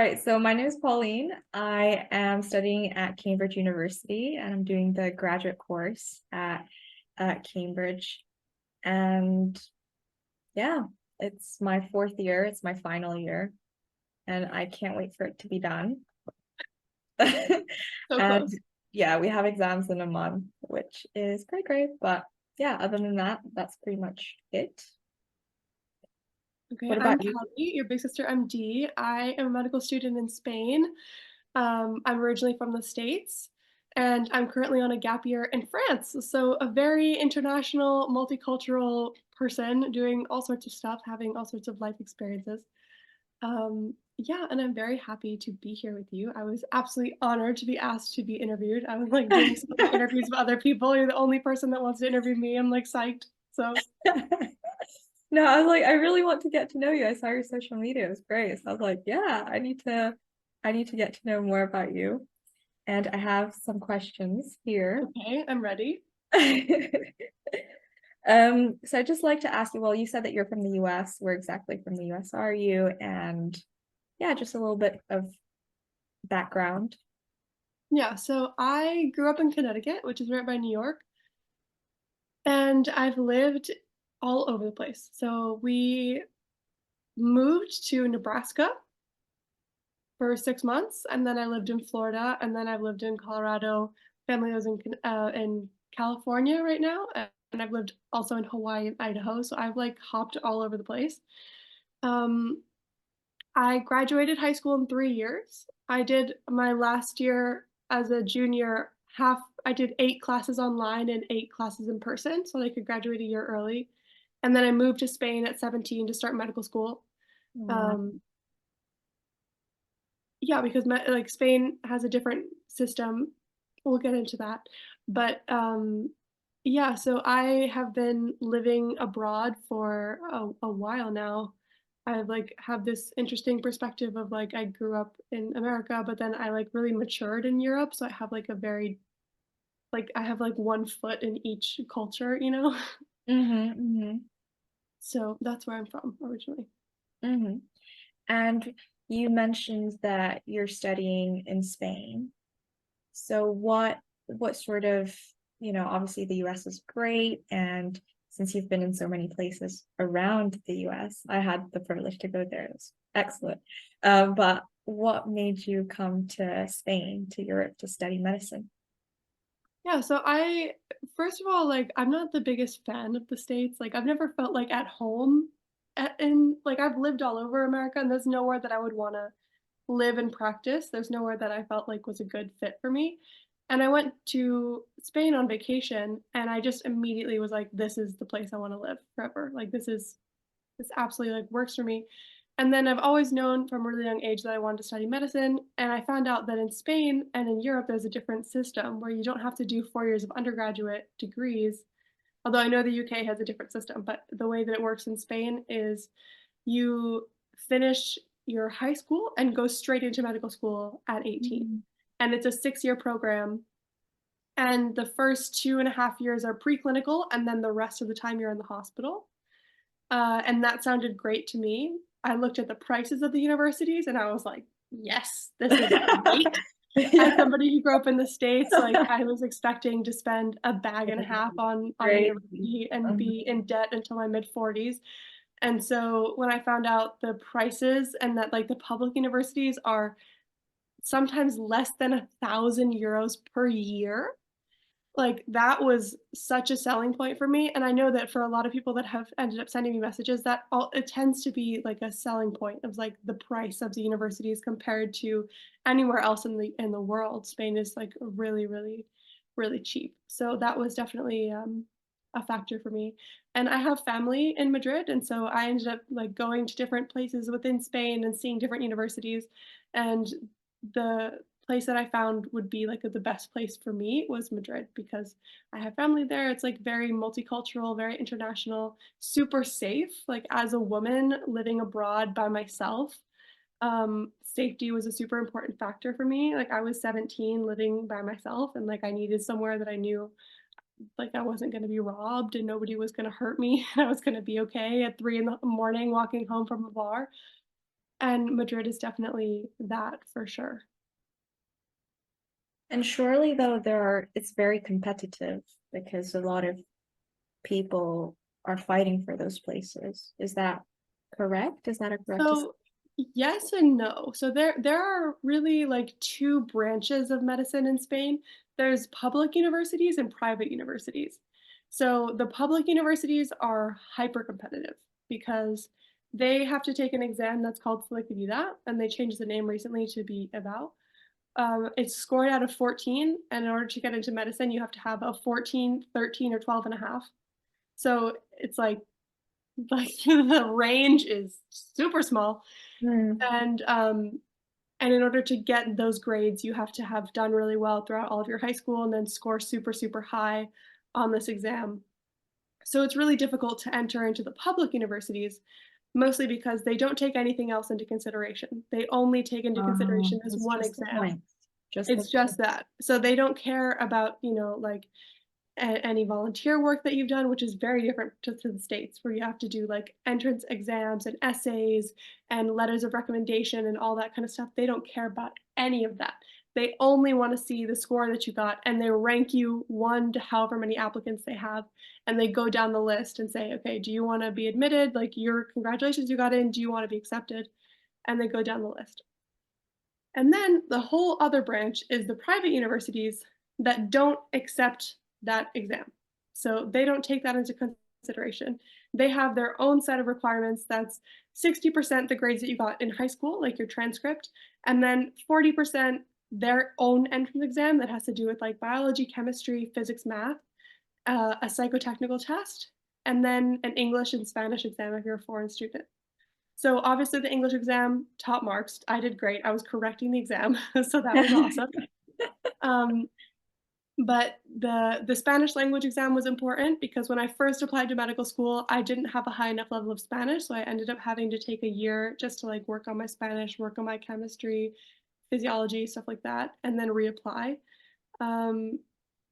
right, so my name is Pauline. I am studying at Cambridge University and I'm doing the graduate course at Cambridge. And yeah, it's my fourth year, it's my final year, and I can't wait for it to be done. So And close. yeah, we have exams in a month, which is pretty great. But yeah, other than that, that's pretty much it. Okay, What I'm about you? Callie, your big sister. I'm Dee. I am a medical student in Spain. I'm originally from the States, and I'm currently on a gap year in France. So a very international, multicultural person doing all sorts of stuff, having all sorts of life experiences. Yeah, and I'm very happy to be here with you. I was absolutely honored to be asked to be interviewed. I was like doing some other interviews with other people. You're the only person that wants to interview me. I'm like psyched. So No, I was like, I really want to get to know you. I saw your social media. It was great. So I was like, yeah, I need to get to know more about you. And I have some questions here. okay, I'm ready. So I'd just like to ask you, well, you said that you're from the US. Where exactly from the US are you? And yeah, just a little bit of background. Yeah, so I grew up in Connecticut, which is right by New York, and I've lived all over the place. So we moved to Nebraska for 6 months, and then I lived in Florida, and then I've lived in Colorado. Family lives in California right now, and I've lived also in Hawaii and Idaho. So I've like hopped all over the place. Um, I graduated high school in 3 years. I did my last year as a junior half. I did 8 classes online and 8 classes in person, so I could graduate a year early. And then I moved to Spain at 17 to start medical school. Wow. Um, yeah, because like Spain has a different system. We'll get into that, but yeah. So I have been living abroad for a while now. I like have this interesting perspective of like I grew up in America, but then I like really matured in Europe. So I have like a very like I have like one foot in each culture, you know. Mm-hmm, So that's where I'm from originally. mm-hmm. And you mentioned that you're studying in Spain. So what sort of, obviously the US is great, and since you've been in so many places around the US, I had the privilege to go there. It was excellent. But what made you come to Spain, to Europe, to study medicine? Yeah, so I first of all, like I'm not the biggest fan of the States. Like I've never felt like at home in like I've lived all over America and there's nowhere that I would want to live and practice. There's nowhere that I felt like was a good fit for me. And I went to Spain on vacation and I just immediately was like this is the place I want to live forever. Like this absolutely like works for me. And then I've always known from a really young age that I wanted to study medicine. And I found out that in Spain and in Europe, there's a different system where you don't have to do 4 years of undergraduate degrees. Although I know the UK has a different system, but the way that it works in Spain is you finish your high school and go straight into medical school at 18. Mm. And it's a 6 year program. And the first 2.5 years are preclinical, and then the rest of the time you're in the hospital. And that sounded great to me. I looked at the prices of the universities and I was like, yes, this is great. As Yeah. somebody who grew up in the States, like I was expecting to spend a bag and a half on Great. university and Um, be in debt until my mid 40s. And so when I found out the prices and that like the public universities are sometimes less than 1,000 euros per year, like, that was such a selling point for me, and I know that for a lot of people that have ended up sending me messages, that all it tends to be, like, a selling point of, like, the price of the universities compared to anywhere else in the world. Spain is, like, really, really, really cheap. So that was definitely, a factor for me. And I have family in Madrid, and so I ended up, like, going to different places within Spain and seeing different universities, and the place that I found would be like the best place for me was Madrid because I have family there. It's like very multicultural, very international, super safe. Like as a woman living abroad by myself, safety was a super important factor for me. Like I was 17 living by myself and like I needed somewhere that I knew like I wasn't going to be robbed and nobody was going to hurt me and I was going to be okay at 3 in the morning walking home from a bar. And Madrid is definitely that for sure. And surely though it's very competitive because a lot of people are fighting for those places. Is that correct? Is that a correct assessment? So, yes and no. So there are really like two branches of medicine in Spain. There's public universities and private universities. So the public universities are hyper competitive because they have to take an exam that's called Selectividad, and they changed the name recently to be about. It's scored out of 14, and in order to get into medicine, you have to have a 14, 13, or 12 and a half. So it's like the range is super small, Hmm. and and in order to get those grades, you have to have done really well throughout all of your high school and then score super, super high on this exam. So it's really difficult to enter into the public universities, mostly because they don't take anything else into consideration. They only take into consideration this It's one just the exam. points. Just the It's just that. So they don't care about, like any volunteer work that you've done, which is very different to the States, where you have to do like entrance exams and essays and letters of recommendation and all that kind of stuff. They don't care about any of that. They only want to see the score that you got, and they rank you one to however many applicants they have. And they go down the list and say, okay, do you want to be admitted? Like, your congratulations, you got in. Do you want to be accepted? And they go down the list. And then the whole other branch is the private universities that don't accept that exam. So they don't take that into consideration. They have their own set of requirements that's 60% the grades that you got in high school, like your transcript, and then 40% their own entrance exam that has to do with like biology, chemistry, physics, math, a psychotechnical test, and then an English and Spanish exam if you're a foreign student. So obviously the English exam, top marks. I did great. I was correcting the exam, so that was awesome. Um, but the Spanish language exam was important because when I first applied to medical school, I didn't have a high enough level of Spanish, so I ended up having to take a year just to like work on my Spanish, work on my chemistry, physiology, stuff like that, and then reapply. Um,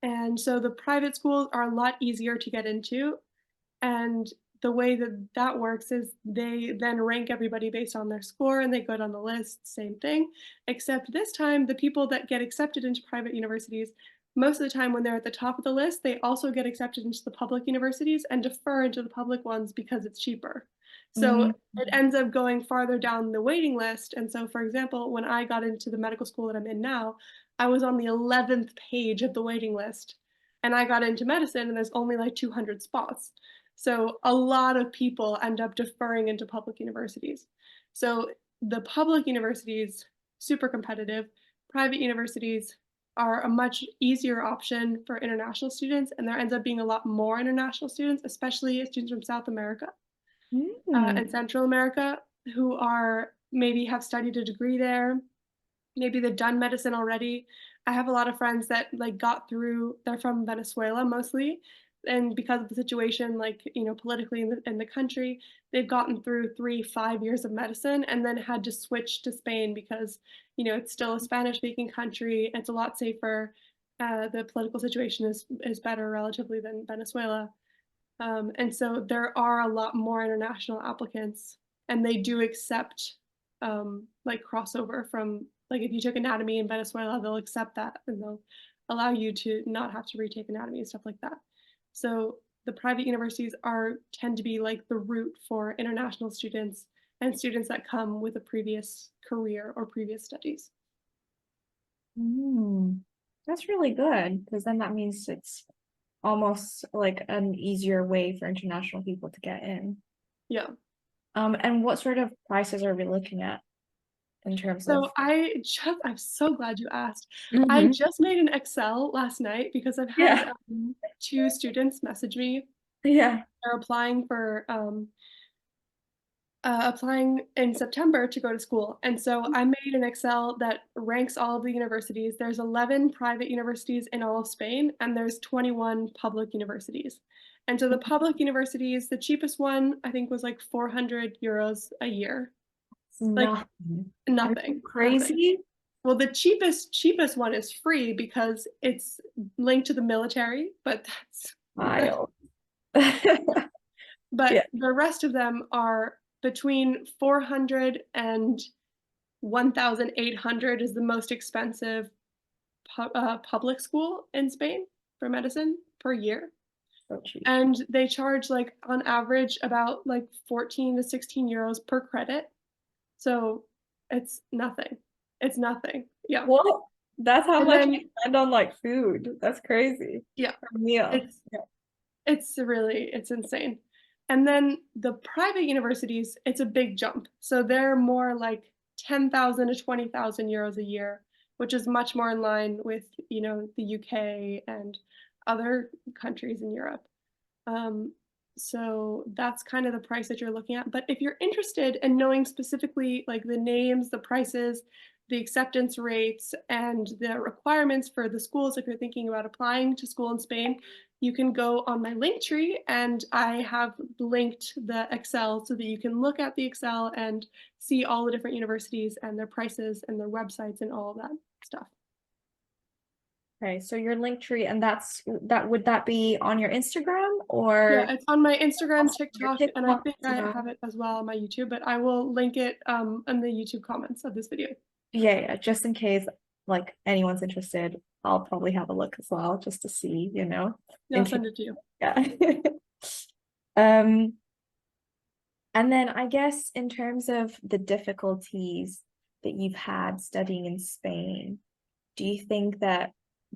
and so the private schools are a lot easier to get into, and the way that that works is they then rank everybody based on their score and they go down the list, same thing. Except this time, the people that get accepted into private universities, most of the time when they're at the top of the list, they also get accepted into the public universities and defer into the public ones because it's cheaper. So Mhm. it ends up going farther down the waiting list. And so, for example, when I got into the medical school that I'm in now, I was on the 11th page of the waiting list. And I got into medicine, and there's only like 200 spots. So a lot of people end up deferring into public universities. So the public universities, super competitive. Private universities are a much easier option for international students, and there ends up being a lot more international students, especially students from South America and Mm. Central America who are maybe have studied a degree there, maybe they've done medicine already. I have a lot of friends that like got through. They're from Venezuela mostly, and because of the situation, like politically in the country, they've gotten through 3, 5 years of medicine, and then had to switch to Spain because it's still a Spanish-speaking country. It's a lot safer. The political situation is better relatively than Venezuela, and so there are a lot more international applicants, and they do accept like crossover from like if you took anatomy in Venezuela, they'll accept that and they'll allow you to not have to retake anatomy and stuff like that. So the private universities are tend to be like the route for international students and students that come with a previous career or previous studies. Mm. That's really good because then that means it's almost like an easier way for international people to get in. Yeah. And what sort of prices are we looking at in terms of? So I'm so glad you asked. I Hmm. just made an Excel last night because I've had Yeah. two students message me. Yeah. They're applying in September to go to school. And so I made an Excel that ranks all of the universities. There's 11 private universities in all of Spain, and there's 21 public universities. And so the public universities, the cheapest one I think was like 400 euros a year. It's Like nothing. Are you nothing, nothing. crazy? Well, the cheapest one is free because it's linked to the military, but that's Wild. but Yeah. the rest of them are between 400 and 1,800 is the most expensive public school in Spain for medicine per year. So cheap. And they charge, like, on average, about, like, 14 to 16 euros per credit. So, it's nothing. It's nothing. Yeah. What? That's how And much then I spend on like food. That's crazy. yeah, For a meal. it's Yeah. it's insane. And then the private universities, it's a big jump. So they're more like 10,000 to 20,000 euros a year, which is much more in line with, the UK and other countries in Europe. Um, so that's kind of the price that you're looking at. But if you're interested in knowing specifically like the names, the prices, the acceptance rates, and the requirements for the schools, if you're thinking about applying to school in Spain, you can go on my link tree and I have linked the Excel so that you can look at the Excel and see all the different universities and their prices and their websites and all of that stuff. Okay, so your link tree, and that would that be on your Instagram Yeah, or it's on my Instagram, also on your TikTok, and I TikTok think as I well? have it as well on my YouTube, but I will link it, in the YouTube comments of this video. Yeah, yeah, just in case like anyone's interested, I'll probably have a look as well just to see, Yeah, in I'll case. send it to you. Yeah. Um, and then I guess in terms of the difficulties that you've had studying in Spain, do you think that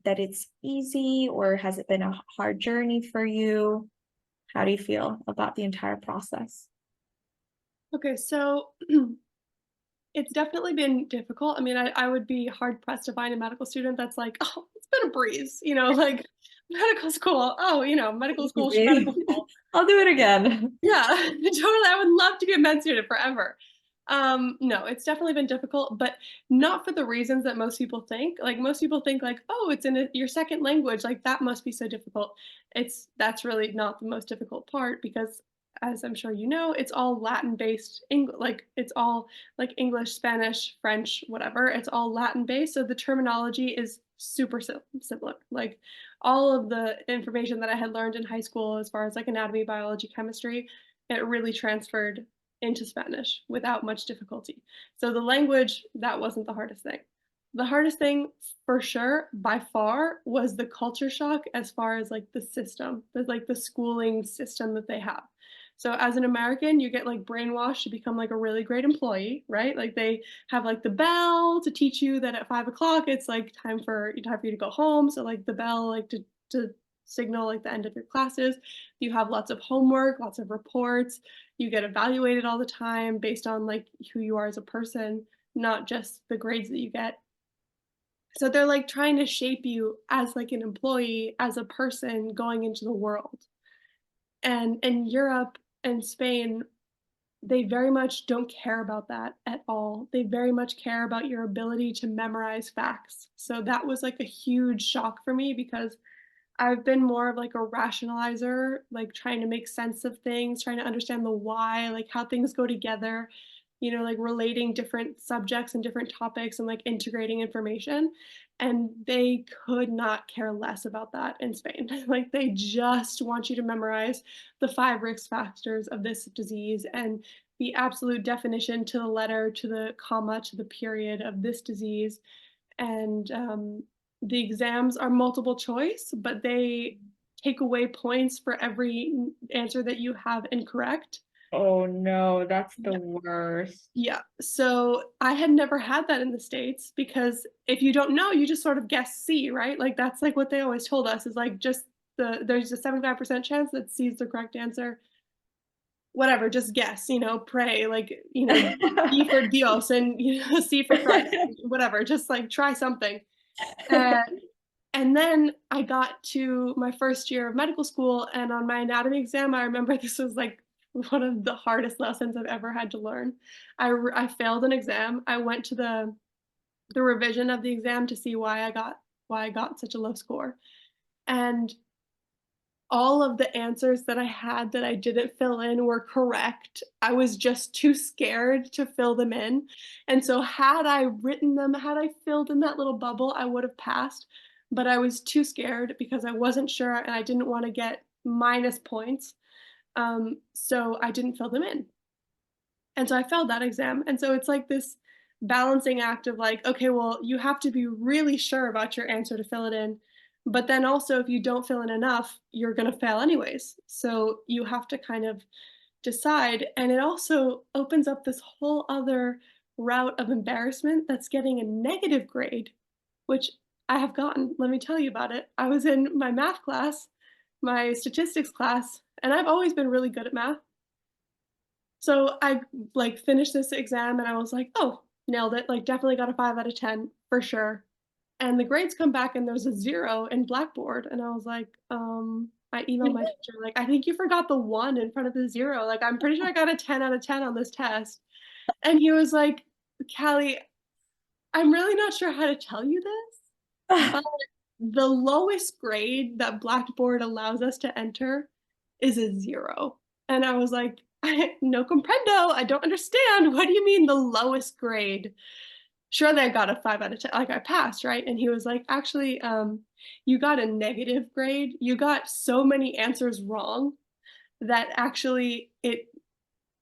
it's easy or has it been a hard journey for you? How do you feel about the entire process? Okay, so it's definitely been difficult. I mean, I would be hard pressed to find a medical student that's like, "Oh, it's been a breeze," like, medical school, "Oh, medical school, medical Easy. school." I'll do it again. Yeah, totally, I would love to be a med student forever. No, it's definitely been difficult, but not for the reasons that most people think. Like, most people think like, "Oh, it's in your second language, like, that must be so difficult." That's really not the most difficult part because, as I'm sure you know, it's all Latin-based like, it's all, like, English, Spanish, French, whatever, it's all Latin-based, so the terminology is super similar. Like, all of the information that I had learned in high school as far as, like, anatomy, biology, chemistry, it really transferred into Spanish without much difficulty. So the language, that wasn't the hardest thing. The hardest thing for sure, by far, was the culture shock as far as, like, the system, the schooling system that they have. So as an American, you get, like, brainwashed to become, like, a really great employee, right? Like, they have, like, the bell to teach you that at 5 o'clock, it's, like, time for you to go home, so, like, the bell, like, to signal, like, the end of your classes. You have lots of homework, lots of reports, you get evaluated all the time based on, like, who you are as a person, not just the grades that you get. So they're, like, trying to shape you as, like, an employee, as a person going into the world. And in Europe and Spain, they very much don't care about that at all. They very much care about your ability to memorize facts. So that was, like, a huge shock for me because I've been more of like a rationalizer, like trying to make sense of things, trying to understand the why, like how things go together, like relating different subjects and different topics and like integrating information. And they could not care less about that in Spain. Like they just want you to memorize the 5 risk factors of this disease and the absolute definition to the letter, to the comma, to the period of this disease and the exams are multiple choice, but they take away points for every answer that you have incorrect. Oh no, that's the Yeah. worst. Yeah. So I had never had that in the States because if you don't know, you just sort of guess C, right? Like that's like what they always told us is like just there's a 75% chance that C is the correct answer. Whatever, just guess, pray, like, D for Dios and C for Christ, whatever, just like try something. And And then I got to my first year of medical school, and on my anatomy exam, I remember this was, like, one of the hardest lessons I've ever had to learn. I failed an exam. I went to the revision of the exam to see why I got such a low score, and all of the answers that I had that I didn't fill in were correct. I was just too scared to fill them in, and so had I filled in that little bubble, I would have passed, but I was too scared because I wasn't sure and I didn't wanna get minus points, so I didn't fill them in. And so I failed that exam. And so it's like this balancing act of like, okay, well, you have to be really sure about your answer to fill it in. But then also, if you don't fill in enough, you're going to fail anyways. So you have to kind of decide. And it also opens up this whole other route of embarrassment that's getting a negative grade, which I have gotten. Let me tell you about it. I was in my math class, my statistics class, and I've always been really good at math. So I like finished this exam and I was like, "Oh, nailed it. Like definitely got a 5 out of 10 for sure." And the grades come back and there's a 0 in Blackboard and I was like, I emailed my teacher like, "I think you forgot the 1 in front of the 0. Like I'm pretty sure I got a 10 out of 10 on this test." And he was like, "Callie, I'm really not sure how to tell you this, but the lowest grade that Blackboard allows us to enter is a 0." And I was like, "No comprendo, I don't understand. What do you mean the lowest grade?" Surely I got a 5 out of 10, like I passed, right? And he was like, "Actually, you got a negative grade. You got so many answers wrong that actually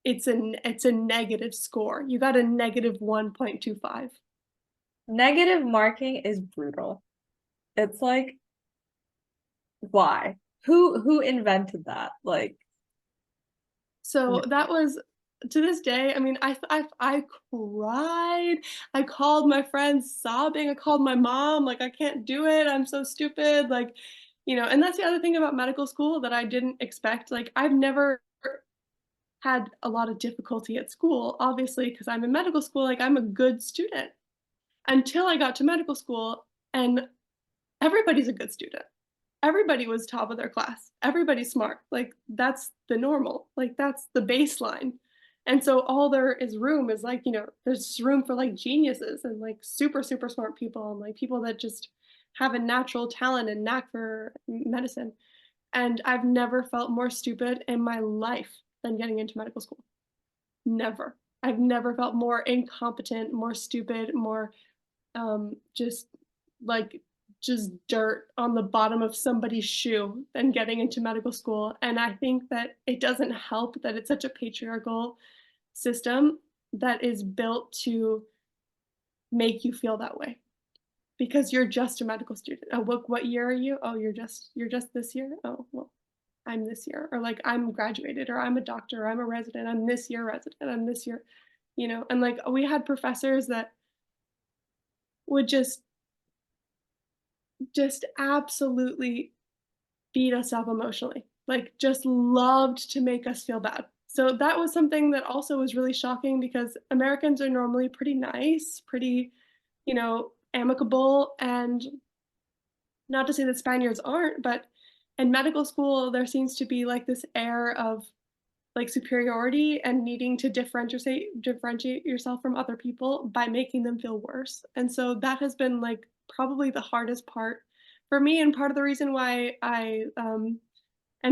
it's a negative score. You got a negative 1.25." Negative marking is brutal. It's like, why? Who invented that? Like, So n- that was to this day, I mean, I cried. I called my friends sobbing. I called my mom, like, "I can't do it. I'm so stupid." Like, and that's the other thing about medical school that I didn't expect. Like, I've never had a lot of difficulty at school, obviously, because I'm in medical school. Like, I'm a good student until I got to medical school, and everybody's a good student. Everybody was top of their class. Everybody's smart. Like that's the normal. Like that's the baseline. And so all there is room is like, there's room for like geniuses and like super, super smart people and like people that just have a natural talent and knack for medicine. And I've never felt more stupid in my life than getting into medical school. Never. I've never felt more incompetent, more stupid, more just like just dirt on the bottom of somebody's shoe than getting into medical school. And I think that it doesn't help that it's such a patriarchal system that is built to make you feel that way because you're just a medical student. Oh, what year are you? Oh, you're just this year? Oh, well, I'm this year. Or like I'm graduated or I'm a doctor or I'm a resident. I'm this year resident. I'm this year, and like we had professors that would just absolutely beat us up emotionally, like just loved to make us feel bad. So that was something that also was really shocking because Americans are normally pretty nice, pretty, amicable. And not to say that Spaniards aren't, but in medical school, there seems to be like this air of like superiority and needing to differentiate yourself from other people by making them feel worse. And so that has been like probably the hardest part for me and part of the reason why I am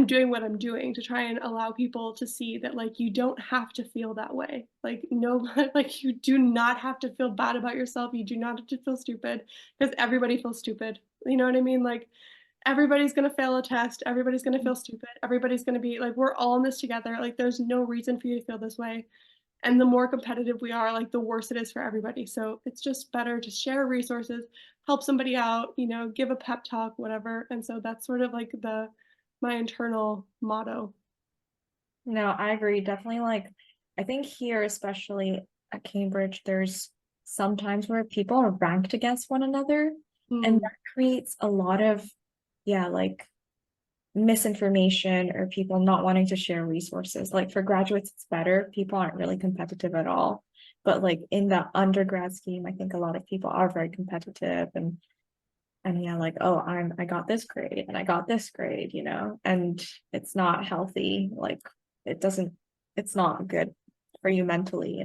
doing what I'm doing to try and allow people to see that like you don't have to feel that way. Like no like you do not have to feel bad about yourself. You do not have to feel stupid because everybody feels stupid. You know what I mean? Like everybody's gonna fail a test, everybody's gonna feel stupid, everybody's gonna be like, we're all in this together. Like there's no reason for you to feel this way. And the more competitive we are, like the worse it is for everybody. So it's just better to share resources, help somebody out, give a pep talk, whatever. And so that's sort of like the my internal motto. no, I agree. Definitely like I think here, especially at Cambridge, there's sometimes where people are ranked against one another, and Mm. that creates a lot of, yeah, like misinformation or people not wanting to share resources. Like for graduates, it's better. People aren't really competitive at all. But like in the undergrad scheme, I think a lot of people are very competitive and yeah, like, oh, I got this grade and I got this grade, and it's not healthy. Like it doesn't, it's not good for you mentally.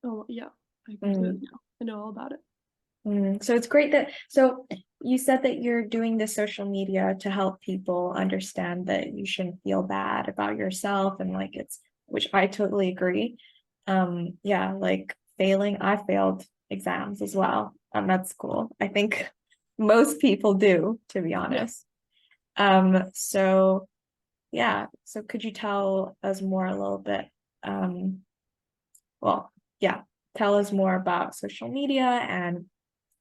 Oh yeah, I completely Mm. know. I know all about it. So it's great so you said that you're doing the social media to help people understand that you shouldn't feel bad about yourself and like which I totally agree. Yeah, like I failed exams as well at med school. I think most people do, to be Yeah. honest. So yeah, so could you tell us more a little bit, um, well, yeah, tell us more about social media and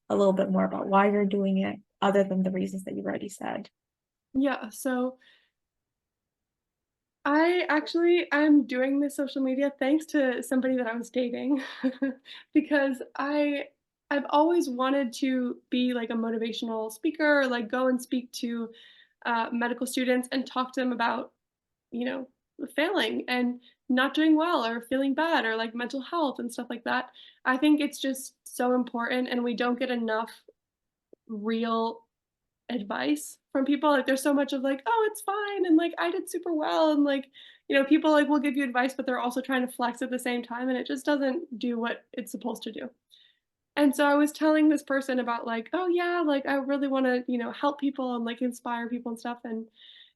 a little bit more about why you're doing it, other than the reasons that you've already said. Yeah, so I'm doing this social media thanks to somebody that I was dating because I've always wanted to be like a motivational speaker, or like go and speak to medical students and talk to them about, you know, failing and not doing well or feeling bad or like mental health and stuff like that. I think it's just so important and we don't get enough real advice from people. Like there's so much of like, "Oh, it's fine," and like, "I did super well," and like, people like will give you advice, but they're also trying to flex at the same time, and it just doesn't do what it's supposed to do. And so I was telling this person about like, "Oh yeah, like I really wanna, help people and like inspire people and stuff," and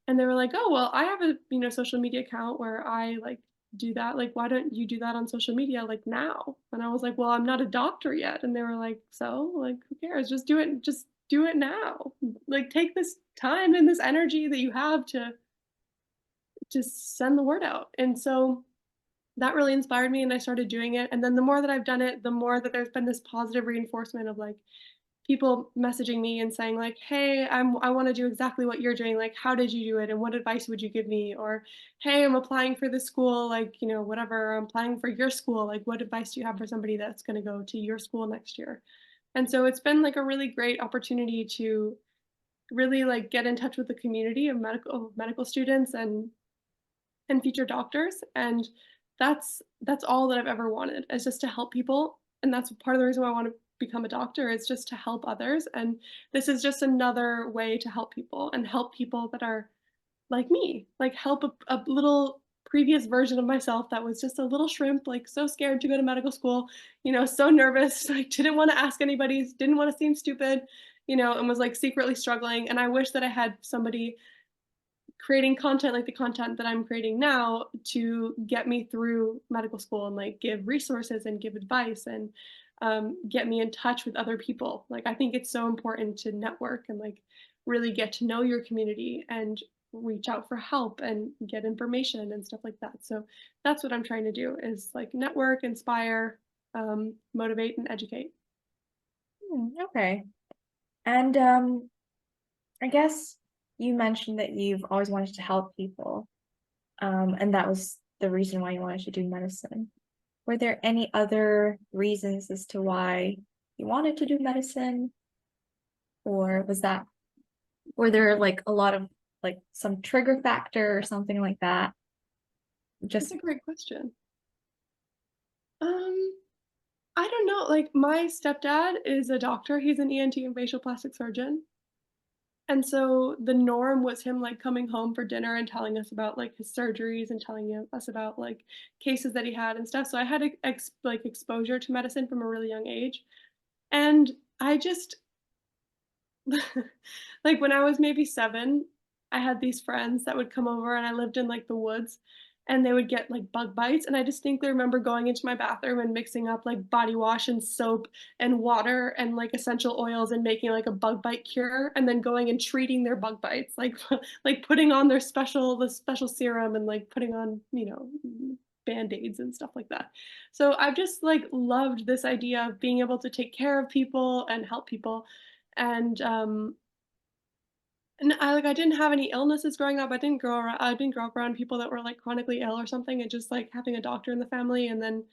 they were like, "Oh, well, I have a, social media account where I like do that. Like, why don't you do that on social media like now?" And I was like, "Well, I'm not a doctor yet." And they were like, "So, like, who cares? Just do it now. Like, take this time and this energy that you have to just send the word out." And so that really inspired me and I started doing it. And then the more that I've done it, the more that there's been this positive reinforcement of like people messaging me and saying like, "Hey, I want to do exactly what you're doing. Like, how did you do it? And what advice would you give me?" Or, "Hey, I'm applying for this school. Like, whatever. I'm applying for your school. Like, what advice do you have for somebody that's going to go to your school next year?" And so it's been like a really great opportunity to really like get in touch with the community of medical students and future doctors. And that's all that I've ever wanted is just to help people. And that's part of the reason why I want to become a doctor is just to help others. And this is just another way to help people and help people that are like me, like help a little previous version of myself that was just a little shrimp, like so scared to go to medical school, so nervous, like didn't want to ask anybody, didn't want to seem stupid, and was like secretly struggling. And I wish that I had somebody creating content like the content that I'm creating now to get me through medical school and like give resources and give advice and get me in touch with other people. Like I think it's so important to network and like really get to know your community and reach out for help and get information and stuff like that. So that's what I'm trying to do is like network, inspire, motivate, and educate. Okay. And I guess you mentioned that you've always wanted to help people, and that was the reason why you wanted to do medicine. Were there any other reasons as to why you wanted to do medicine, or were there like a lot of like some trigger factor or something like that? That's Just a great question. Um, I don't know, like, my stepdad is a doctor, he's an ENT and facial plastic surgeon, and so the norm was him, like, coming home for dinner and telling us about, like, his surgeries and telling us about, like, cases that he had and stuff, so I had exposure to medicine from a really young age, and I just like, when I was maybe 7, I had these friends that would come over and I lived in, like, the woods, and they would get, like, bug bites, and I distinctly remember going into my bathroom and mixing up, like, body wash and soap and water and, like, essential oils and making, like, a bug bite cure, and then going and treating their bug bites, like like, putting on the special serum and, like, putting on, Band-Aids and stuff like that. So I've just, like, loved this idea of being able to take care of people and help people, and, I didn't have any illnesses growing up. I didn't grow up around people that were, like, chronically ill or something, and just, like, having a doctor in the family, and then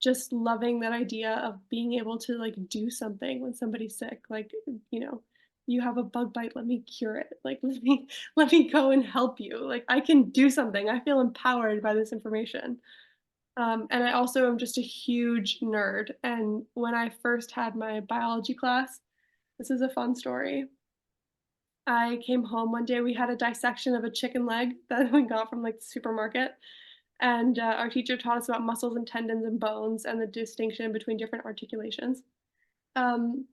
just loving that idea of being able to, like, do something when somebody's sick, like, you know, "You have a bug bite, let me cure it." Like, let me go and help you. Like, I can do something. I feel empowered by this information. And I also am just a huge nerd, and when I first had my biology class, this is a fun story. I came home one day, we had a dissection of a chicken leg that we got from, like, the supermarket, and, our teacher taught us about muscles and tendons and bones and the distinction between different articulations. Um,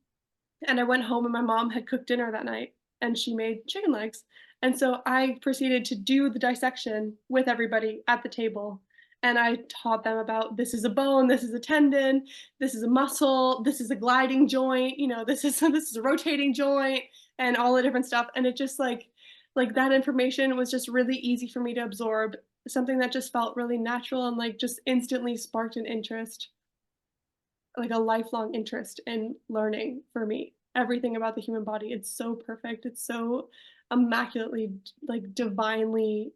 and I went home and my mom had cooked dinner that night, and she made chicken legs, and so I proceeded to do the dissection with everybody at the table, and I taught them about this is a bone, this is a tendon, this is a muscle, this is a gliding joint, this is this is a rotating joint, and all the different stuff, and it just, like, that information was just really easy for me to absorb, something that just felt really natural and, like, just instantly sparked an interest, like a lifelong interest in learning for me. Everything about the human body, it's so perfect, it's so immaculately, like, divinely,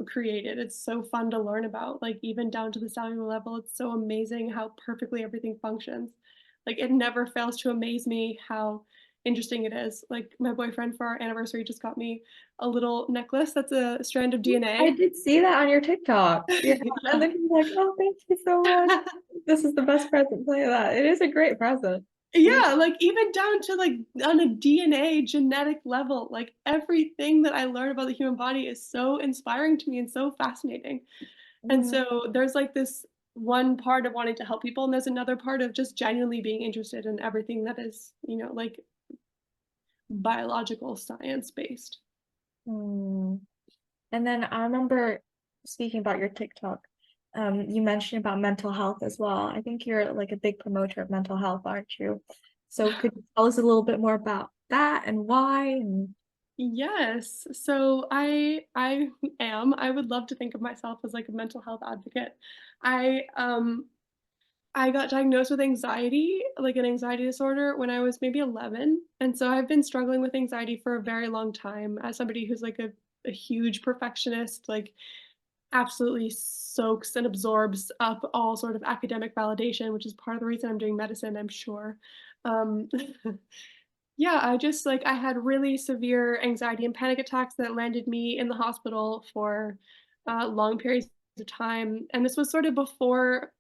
created. It's so fun to learn about, like, even down to the cellular level, it's so amazing how perfectly everything functions. Like, it never fails to amaze me how interesting it is. Like, my boyfriend for our anniversary just got me a little necklace that's a strand of I DNA. did see that on your TikTok. Yeah, and Yeah. then he's like, "Oh, thank you so much. This is the best present." Play that. It is a great present. Mm. Yeah, like, even down to, like, on a DNA genetic level, like, everything that I learn about the human body is so inspiring to me and so fascinating. And Mhm. so there's, like, this one part of wanting to help people, and there's another part of just genuinely being interested in everything that is, like, biological science based. Mm. And then I remember speaking about your TikTok, you mentioned about mental health as well. I think you're like a big promoter of mental health, aren't you? So could you tell us a little bit more about that and why? And Yes. So I am. I would love to think of myself as like a mental health advocate. I I got diagnosed with anxiety, like an anxiety disorder when I was maybe 11. And so I've been struggling with anxiety for a very long time as somebody who's like a huge perfectionist, like absolutely soaks and absorbs up all sort of academic validation, which is part of the reason I'm doing medicine, I'm sure. Um, yeah, I just like I had really severe anxiety and panic attacks that landed me in the hospital for long periods of time. And this was sort of before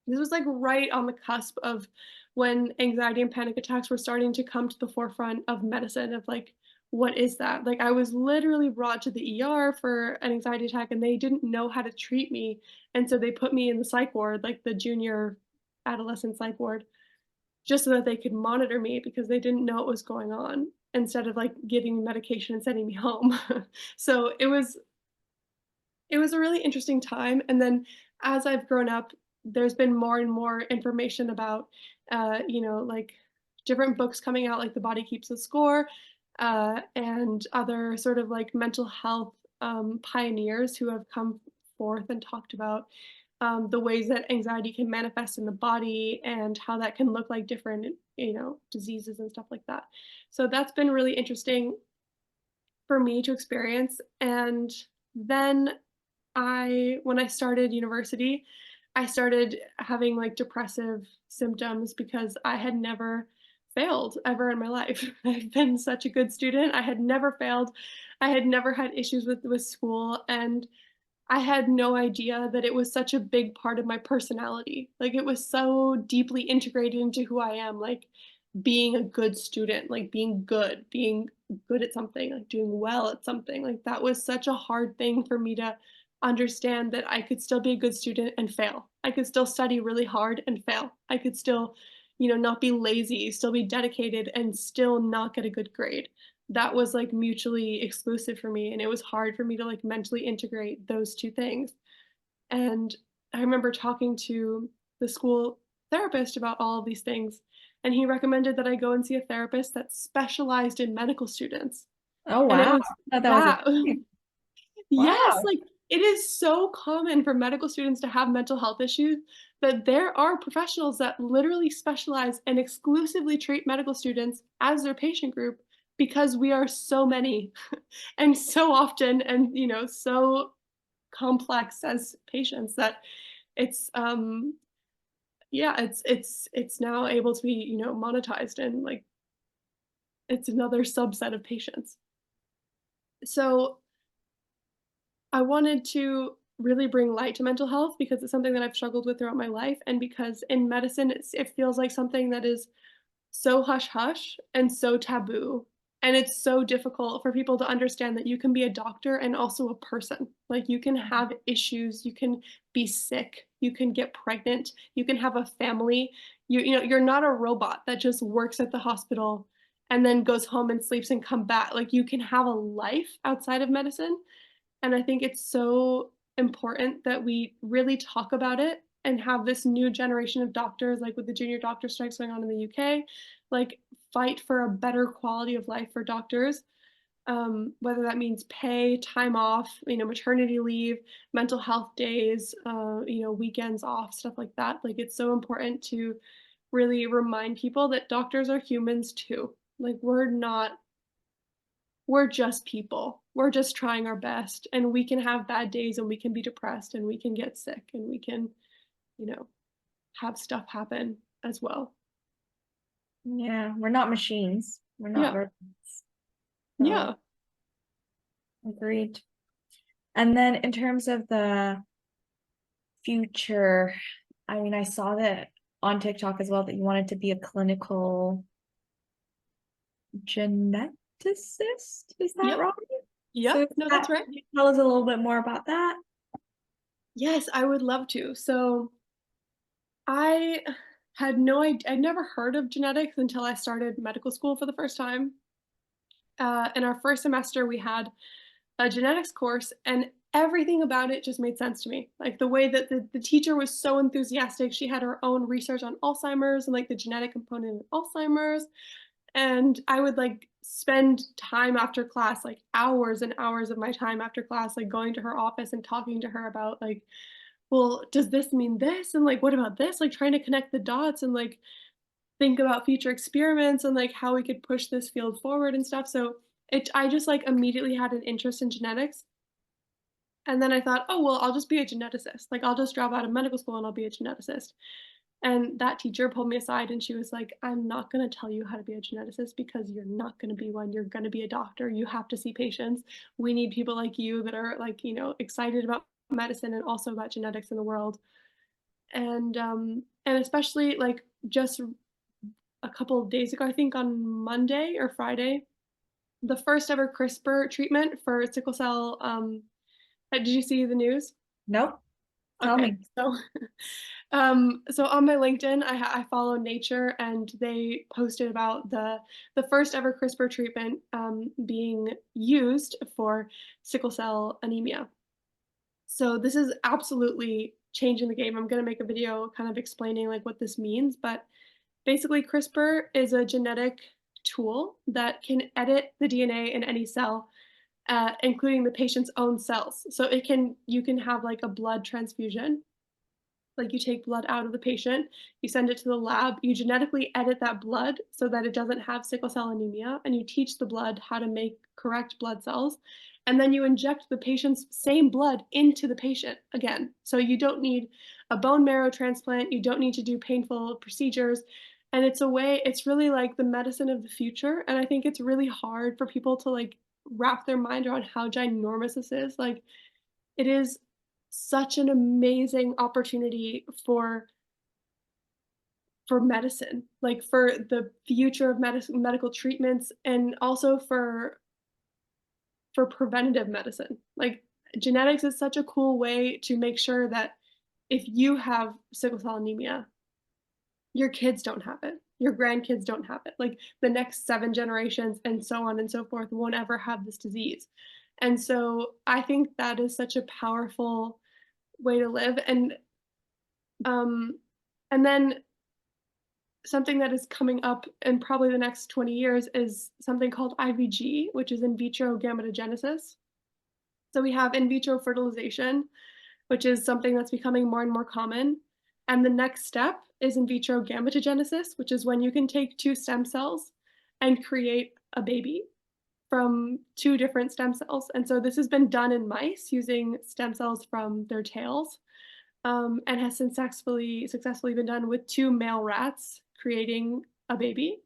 this was, like, right on the cusp of when anxiety and panic attacks were starting to come to the forefront of medicine of, like, what is that? Like, I was literally brought to the ER for an anxiety attack, and they didn't know how to treat me, and so they put me in the psych ward, like, the junior adolescent psych ward, just so that they could monitor me because they didn't know what was going on, instead of, like, giving me medication and sending me home. So, it was a really interesting time, and then as I've grown up, there's been more and more information about, like, different books coming out, like The Body Keeps the Score, and other sort of, like, mental health, pioneers who have come forth and talked about, the ways that anxiety can manifest in the body and how that can look like different, diseases and stuff like that. So that's been really interesting for me to experience, and then when I started university, I started having, like, depressive symptoms because I had never failed ever in my life. I've been such a good student, I had never failed, I had never had issues with school, and I had no idea that it was such a big part of my personality. Like, it was so deeply integrated into who I am, like, being a good student, like, being good at something, like, doing well at something, like, that was such a hard thing for me to understand that I could still be a good student and fail. I could still study really hard and fail. I could still, not be lazy, still be dedicated, and still not get a good grade. That was, like, mutually exclusive for me, and it was hard for me to, like, mentally integrate those 2 things. And I remember talking to the school therapist about all of these things, and he recommended that I go and see a therapist that specialized in medical students. oh And it wow, was I thought that was a that thing. Yes, Wow. like, it is so common for medical students to have mental health issues that there are professionals that literally specialize and exclusively treat medical students as their patient group because we are so many and so often and, so complex as patients that it's, yeah, it's now able to be, monetized and, like, it's another subset of patients. So I wanted to really bring light to mental health because it's something that I've struggled with throughout my life, and because in medicine, it feels like something that is so hush hush and so taboo. And it's so difficult for people to understand that you can be a doctor and also a person. Like, you can have issues, you can be sick, you can get pregnant, you can have a family. You're not a robot that just works at the hospital and then goes home and sleeps and come back. Like, you can have a life outside of medicine, and I think it's so important that we really talk about it and have this new generation of doctors, like with the junior doctor strikes going on in the UK, like, fight for a better quality of life for doctors. whether that means pay, time off, maternity leave, mental health days, weekends off, stuff like that. Like, it's so important to really remind people that doctors are humans too. Like, we're just people. We're just trying our best, and we can have bad days, and we can be depressed, and we can get sick, and we can, you know, have stuff happen as well. Yeah, we're not machines. We're not Yeah. robots. So Yeah. agreed. And then in terms of the future, I mean, I saw that on TikTok as well that you wanted to be a clinical geneticist. Is that Yep. right? So Yep. No, that's right. can you tell us a little bit more about that? Yes, I would love to. So I had no idea. I'd never heard of genetics until I started medical school for the first time. In our first semester, we had a genetics course, and everything about it just made sense to me. Like the way that the teacher was so enthusiastic. She had her own research on Alzheimer's and like the genetic component of Alzheimer's. And I would like spend time after class, like hours and hours of my time after class, like going to her office and talking to her about like, well, does this mean this? And like, what about this? Like trying to connect the dots and like think about future experiments and like how we could push this field forward and stuff. So I just like immediately had an interest in genetics. And then I thought, oh, well, I'll just be a geneticist. Like, I'll just drop out of medical school and I'll be a geneticist. And that teacher pulled me aside and she was like, I'm not going to tell you how to be a geneticist because you're not going to be one. You're going to be a doctor. You have to see patients. We need people like you that are like, excited about medicine and also about genetics in the world. And especially like just a couple of days ago, I think on Monday or Friday, the first ever CRISPR treatment for sickle cell. Did you see the news? Nope. Tell Okay, me. so so on my LinkedIn, I follow Nature, and they posted about the first ever CRISPR treatment being used for sickle cell anemia. So this is absolutely changing the game. I'm going to make a video kind of explaining like what this means, but basically CRISPR is a genetic tool that can edit the DNA in any cell, including the patient's own cells. So you can have like a blood transfusion, like you take blood out of the patient, you send it to the lab, you genetically edit that blood so that it doesn't have sickle cell anemia, and you teach the blood how to make correct blood cells. And then you inject the patient's same blood into the patient again. So you don't need a bone marrow transplant, you don't need to do painful procedures. And it's really like the medicine of the future. And I think it's really hard for people to like wrap their mind around how ginormous this is. Like, it is such an amazing opportunity for medicine, like for the future of medical treatments, and also for preventative medicine. Like, genetics is such a cool way to make sure that if you have sickle cell anemia, your kids don't have it. Your grandkids don't have it. Like the next 7 generations and so on and so forth won't ever have this disease. And so I think that is such a powerful way to live. Um, and then something that is coming up in probably the next 20 years is something called IVG, which is in vitro gametogenesis. So we have in vitro fertilization, which is something that's becoming more and more common. And the next step is in vitro gametogenesis, which is when you can take 2 stem cells and create a baby from 2 different stem cells. And so this has been done in mice using stem cells from their tails, and has successfully been done with 2 male rats creating a baby.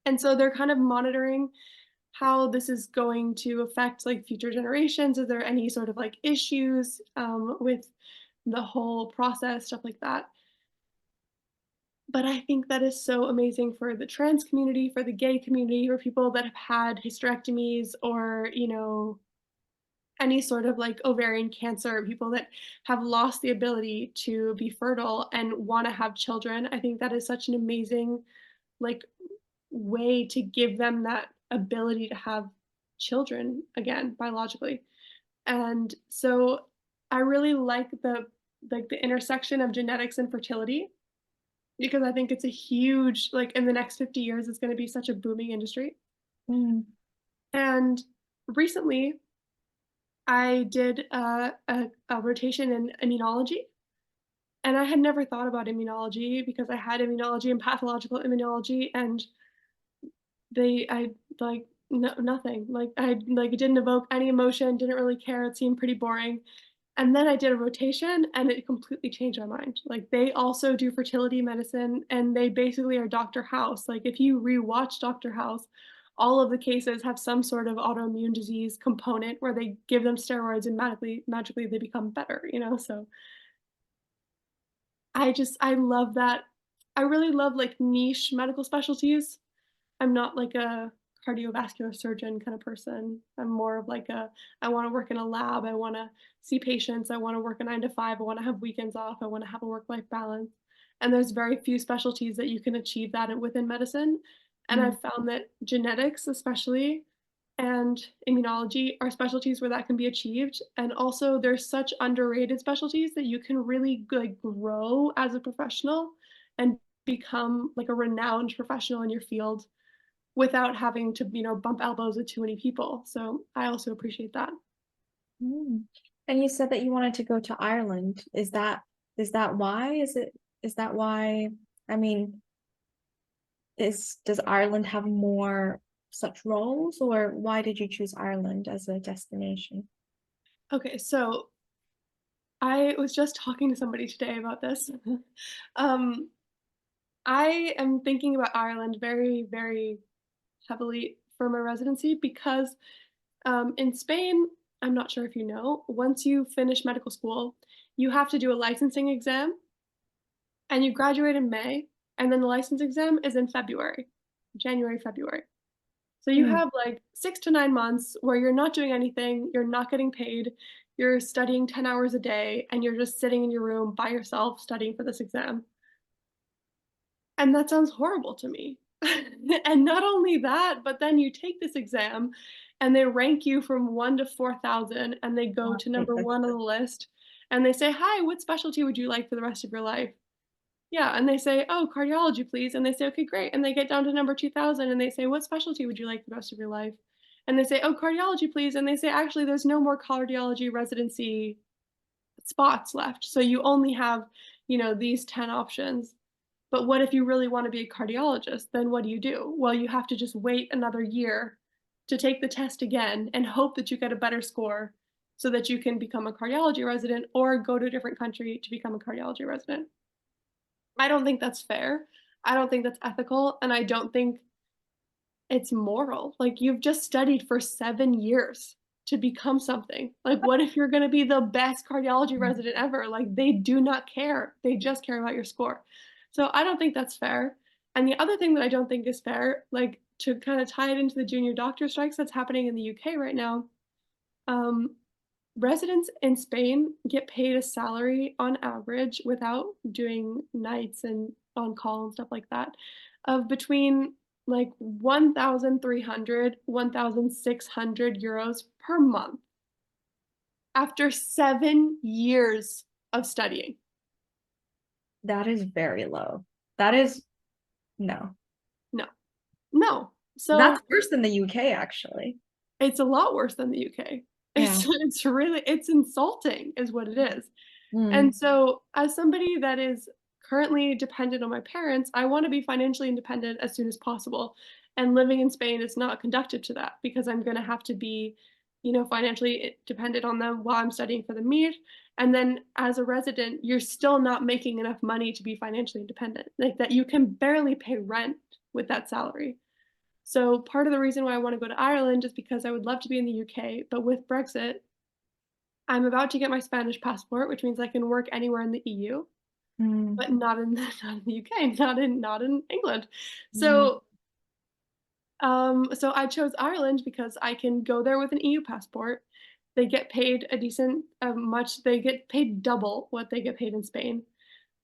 And so they're kind of monitoring how this is going to affect like future generations. Is there any sort of like issues with the whole process, stuff like that. But I think that is so amazing for the trans community, for the gay community, for people that have had hysterectomies or, any sort of like ovarian cancer, people that have lost the ability to be fertile and want to have children. I think that is such an amazing like way to give them that ability to have children again biologically. And so I really like the intersection of genetics and fertility, because I think it's a huge, like, in the next 50 years it's going to be such a booming industry. Mm. And recently, I did a rotation in immunology, and I had never thought about immunology because I had immunology and pathological immunology, and I like no, nothing. Like it didn't evoke any emotion, didn't really care. It seemed pretty boring. And then I did a rotation and it completely changed my mind. Like they also do fertility medicine and they basically are Dr. House. Like if you rewatch Dr. House, all of the cases have some sort of autoimmune disease component where they give them steroids and magically they become better, you know? So I love that. I really love like niche medical specialties. I'm not like a cardiovascular surgeon kind of person. I'm more of like I wanna work in a lab, I wanna see patients, I wanna work a 9 to 5, I wanna have weekends off, I wanna have a work-life balance, and there's very few specialties that you can achieve that within medicine, and Mm. I've found that genetics especially and immunology are specialties where that can be achieved, and also there's such underrated specialties that you can really like grow as a professional and become like a renowned professional in your field without having to, bump elbows with too many people. So I also appreciate that. Mm. And you said that you wanted to go to Ireland. Is that why? Is that why? I mean, is does Ireland have more such roles, or why did you choose Ireland as a destination? Okay, so I was just talking to somebody today about this. um, I am thinking about Ireland very, very heavily for my residency because in Spain, I'm not sure if you know, once you finish medical school, you have to do a licensing exam and you graduate in May, and then the license exam is in February, January, February. So you Mm. have like 6 to 9 months where you're not doing anything, you're not getting paid, you're studying 10 hours a day, and you're just sitting in your room by yourself studying for this exam. And that sounds horrible to me. And not only that, but then you take this exam and they rank you from 1 to 4,000 and they go Oh, to okay, number that's 1 on good. the list and they say, "Hi, what specialty would you like for the rest of your life?" Yeah, and they say, "Oh, cardiology, please." And they say, "Okay, great." And they get down to number 2,000 and they say, "What specialty would you like the rest of your life?" And they say, "Oh, cardiology, please." And they say, "Actually, there's no more cardiology residency spots left. So you only have, these 10 options." But what if you really want to be a cardiologist? Then what do you do? Well, you have to just wait another year to take the test again and hope that you get a better score so that you can become a cardiology resident or go to a different country to become a cardiology resident. I don't think that's fair. I don't think that's ethical, and I don't think it's moral. Like, you've just studied for 7 years to become something. Like, what if you're gonna be the best cardiology Mm. resident ever? Like, they do not care. They just care about your score. So, I don't think that's fair. And the other thing that I don't think is fair, like, to kinda tie it into the junior doctor strikes that's happening in the UK right now, um, residents in Spain get paid a salary on average without doing nights and on call and stuff like that of between like 1,300, 1,600 euros per month after 7 years of studying. That is very low. That is no. No. No. That's So worse than the UK, actually. it's a lot worse than the UK. Yeah. It's insulting is what it is. And Mm. so, as somebody that is currently dependent on my parents, I wanna be financially independent as soon as possible, and living in Spain is not conducive to that because I'm gonna have to be, financially dependent on them while I'm studying for the MIR, and then as a resident, you're still not making enough money to be financially independent, like, that you can barely pay rent with that salary. So, part of the reason why I wanna go to Ireland is because I would love to be in the UK, but with Brexit, I'm about to get my Spanish passport, which means I can work anywhere in the EU, Mm. but not in not in the UK, not in England. Mm. So I chose Ireland because I can go there with an EU passport. They get paid a decent they get paid double what they get paid in Spain.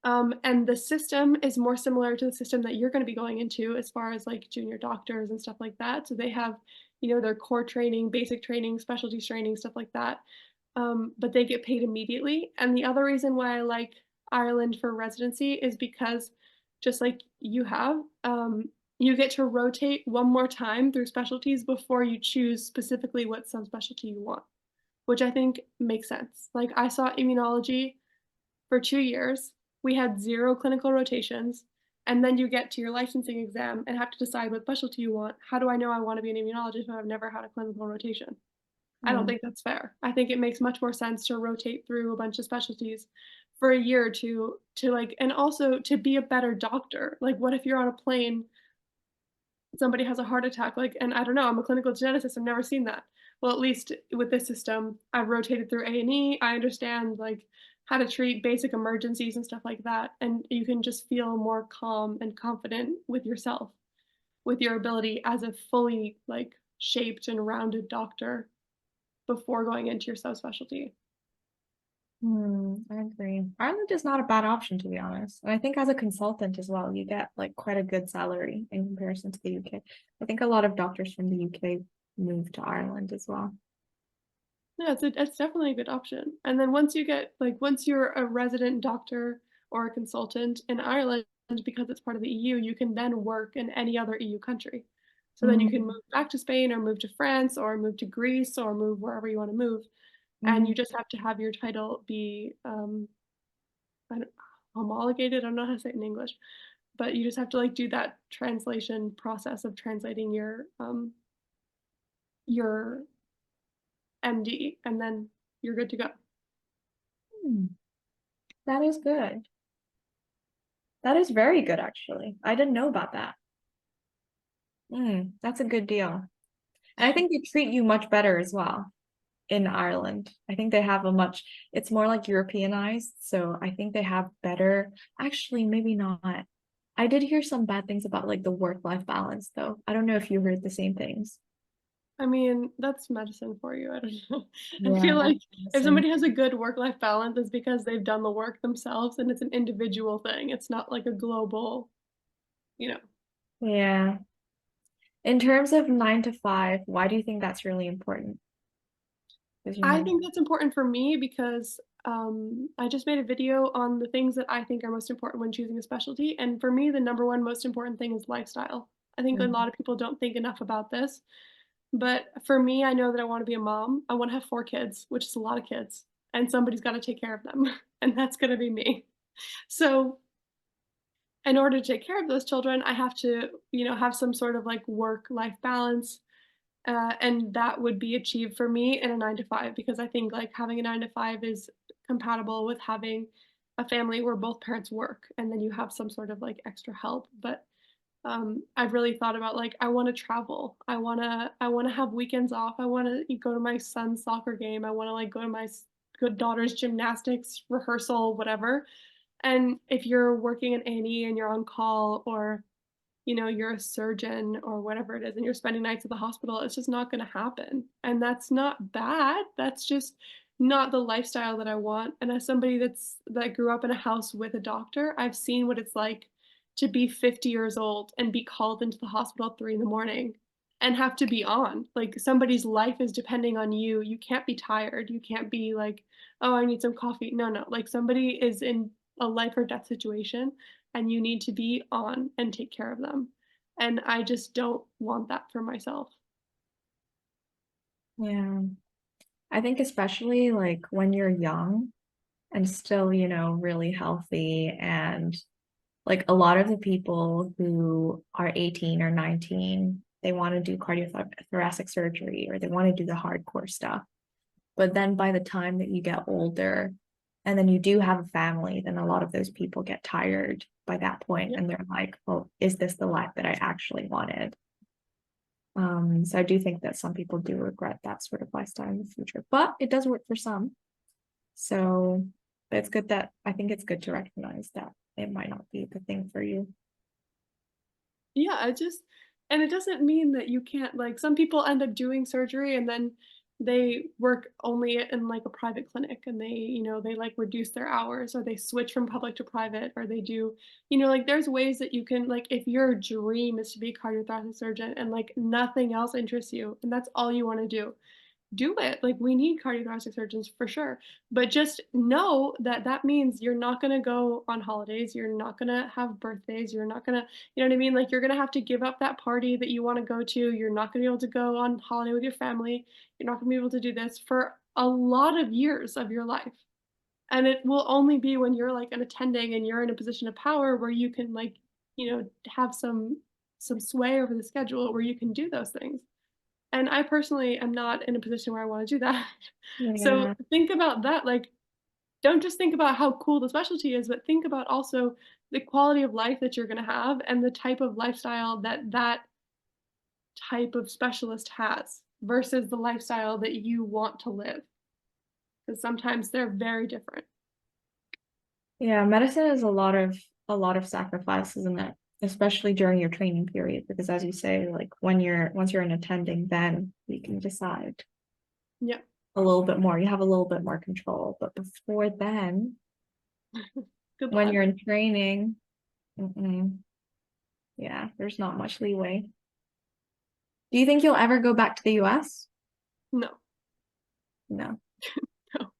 And the system is more similar to the system that you're gonna be going into as far as, like, junior doctors and stuff like that. So they have, their core training, basic training, specialties training, stuff like that. But they get paid immediately. And the other reason why I like Ireland for residency is because just like you have, you get to rotate one more time through specialties before you choose specifically what subspecialty you want, which I think makes sense. Like, I saw immunology for 2 years, we had 0 clinical rotations, and then you get to your licensing exam and have to decide what specialty you want. How do I know I wanna be an immunologist when I've never had a clinical rotation? I don't Mm, think that's fair. I think it makes much more sense to rotate through a bunch of specialties for a year or 2 to, like, and also to be a better doctor. Like, what if you're on a plane, somebody has a heart attack, like, and I don't know, I'm a clinical geneticist, I've never seen that. Well, at least with this system, I've rotated through A&E, I understand, like, how to treat basic emergencies and stuff like that, and you can just feel more calm and confident with yourself, with your ability as a fully, like, shaped and rounded doctor before going into your subspecialty. I agree. Ireland is not a bad option, to be honest. And I think as a consultant as well, you get like quite a good salary in comparison to the UK. I think a lot of doctors from the UK move to Ireland as well. Yeah, it's definitely a good option, and then once you get like, once you're a resident doctor or a consultant in Ireland, because it's part of the EU, you can then work in any other EU country. So then you can Mm, move back to Spain or move to France or move to Greece or move wherever you wanna move, and you mm, just have to have your title be, I don't homologated, I don't know how to say it in English, but you just have to, like, do that translation process of translating your MD, and then you're good to go. mm. That is good. That is very good, actually. I didn't know about that. That's a good deal. And I think they treat you much better as well in Ireland. I think they have a much, it's more like Europeanized. So I think they have better, actually, maybe not. I did hear some bad things about like the work-life balance, though. I don't know if you heard the same things. I mean, that's medicine for you, I don't know. I Yeah, feel that's like if awesome. somebody has a good work-life balance, it's because they've done the work themselves and it's an individual thing. It's not like a global, you know. Yeah. In terms of 9 to 5, why do you think that's really important? Because you I mentioned, think that's important for me because, I just made a video on the things that I think are most important when choosing a specialty, and for me, the number 1 most important thing is lifestyle. I think a mm, lot of people don't think enough about this, but for me, I know that I wanna be a mom. I wanna have 4 kids, which is a lot of kids, and somebody's gotta take care of them, and that's gonna be me. So, in order to take care of those children, I have to, have some sort of, like, work-life balance, and that would be achieved for me in a 9 to 5 because I think, like, having a 9 to 5 is compatible with having a family where both parents work, and then you have some sort of, like, extra help, but, I've really thought about, like, I wanna travel. I wanna have weekends off. I wanna go to my son's soccer game. I wanna, like, go to my good daughter's gymnastics rehearsal, whatever, and if you're working in A&E and you're on call or, you're a surgeon or whatever it is and you're spending nights at the hospital, it's just not gonna happen, and that's not bad, that's just not the lifestyle that I want, and as somebody that grew up in a house with a doctor, I've seen what it's like to be 50 years old and be called into the hospital at 3 in the morning and have to be on, like, somebody's life is depending on you, you can't be tired, you can't be like, "Oh, I need some coffee." No, no, like, somebody is in a life or death situation, and you need to be on and take care of them, and I just don't want that for myself. yeah. I think especially like when you're young and still, really healthy and like a lot of the people who are 18 or 19, they want to do cardiothoracic surgery or they want to do the hardcore stuff. But then by the time that you get older and then you do have a family, then a lot of those people get tired by that point Yeah. and they're like, oh, is this the life that I actually wanted? So I do think that some people do regret that sort of lifestyle in the future, but it does work for some. So it's good that I think it's good to recognize that it might not be the thing for you. Yeah, I just and it doesn't mean that you can't like, some people end up doing surgery and then they work only in, like, a private clinic and they, like, reduce their hours or they switch from public to private or they do like, there's ways that you can like, if your dream is to be a cardiothoracic surgeon and, like, nothing else interests you and that's all you wanna do, do it. Like, we need cardiothoracic surgeons for sure. But just know that that means you're not gonna go on holidays, you're not gonna have birthdays, you're not gonna, you know what I mean? Like, you're gonna have to give up that party that you wanna go to, you're not gonna be able to go on holiday with your family, you're not gonna be able to do this for a lot of years of your life. And it will only be when you're, like, an attending and you're in a position of power where you can, like, have some sway over the schedule where you can do those things. And I personally am not in a position where I wanna do that. So Yeah. think about that, like, don't just think about how cool the specialty is, but think about also the quality of life that you're gonna have and the type of lifestyle that that type of specialist has versus the lifestyle that you want to live. Because sometimes they're very different. Yeah, medicine is a lot of sacrifice, isn't it? Especially during your training period, because as you say, like once you're an attending, then you can decide Yeah, a little bit more. You have a little bit more control. But before then, good when luck. you're in training, mm-mm, yeah, there's not much leeway. Do you think you'll ever go back to the US? No, No. no.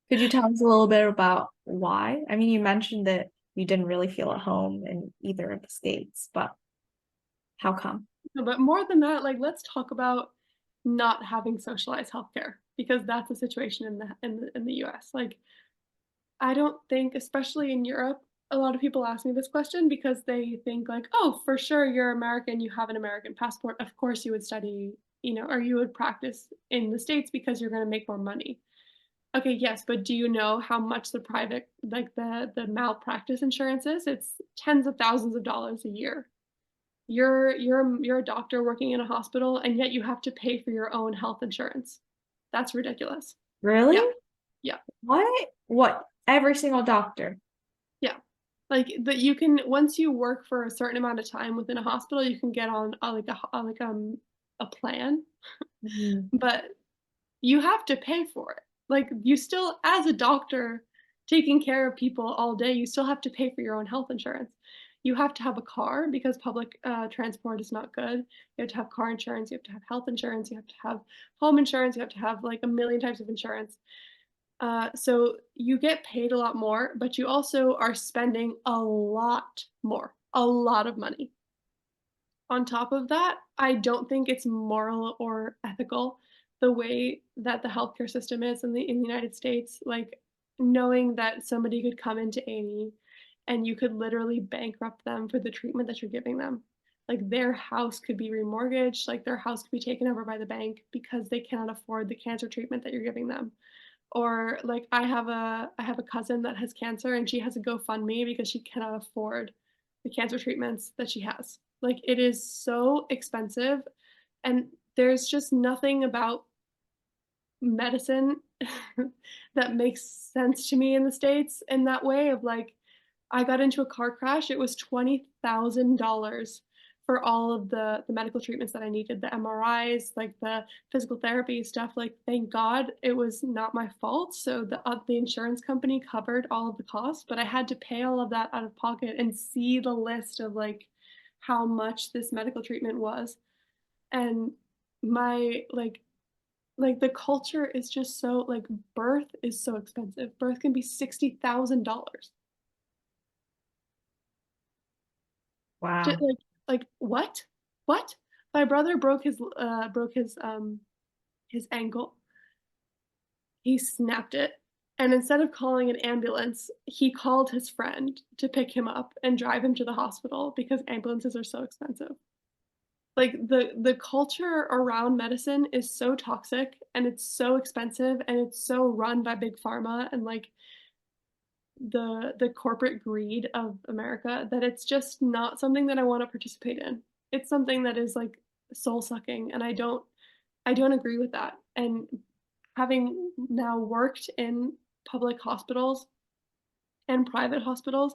Could you tell us a little bit about why? I mean, you mentioned that you didn't really feel at home in either of the states, but how come? No, but more than that, like, let's talk about not having socialized healthcare because that's a situation in the US. Like, I don't think, especially in Europe, a lot of people ask me this question because they think like, "Oh, for sure, you're American, you have an American passport. Of course you would study, or you would practice in the States because you're gonna make more money." Okay, yes, but do you know how much the private like, the malpractice insurance is? It's tens of thousands of dollars a year. You're a doctor working in a hospital, and yet you have to pay for your own health insurance. That's ridiculous. Really? Yeah, yeah. What? What? Every single doctor? Yeah. Like, that you can once you work for a certain amount of time within a hospital, you can get on, a plan, Mhm. but you have to pay for it. Like, you still as a doctor taking care of people all day, you still have to pay for your own health insurance. You have to have a car because public, transport is not good. You have to have car insurance, you have to have health insurance, you have to have home insurance, you have to have, like, a million types of insurance. So you get paid a lot more, but you also are spending a lot more, a lot of money. On top of that, I don't think it's moral or ethical the way that the healthcare system is in the United States. Like, knowing that somebody could come into A&E and you could literally bankrupt them for the treatment that you're giving them. Like, their house could be remortgaged, like their house could be taken over by the bank because they cannot afford the cancer treatment that you're giving them. Or, like, I have a cousin that has cancer, and she has a GoFundMe because she cannot afford the cancer treatments that she has. Like, it is so expensive, and there's just nothing about medicine that makes sense to me in the States in that way of, like, I got into a car crash, it was $20,000 for all of the medical treatments that I needed, the MRIs, like, the physical therapy stuff, like, thank God it was not my fault, so the insurance company covered all of the costs, but I had to pay all of that out of pocket and see the list of, like, how much this medical treatment was, and my the culture is just so like, birth is so expensive. Birth can be $60,000. Wow. Like, what? What? My brother his ankle. He snapped it, and instead of calling an ambulance, he called his friend to pick him up and drive him to the hospital because ambulances are so expensive. Like, the culture around medicine is so toxic, and it's so expensive, and it's so run by big pharma and, like, the corporate greed of America that it's just not something that I wanna participate in. It's something that is, like, soul sucking, and I don't agree with that, and having now worked in public hospitals and private hospitals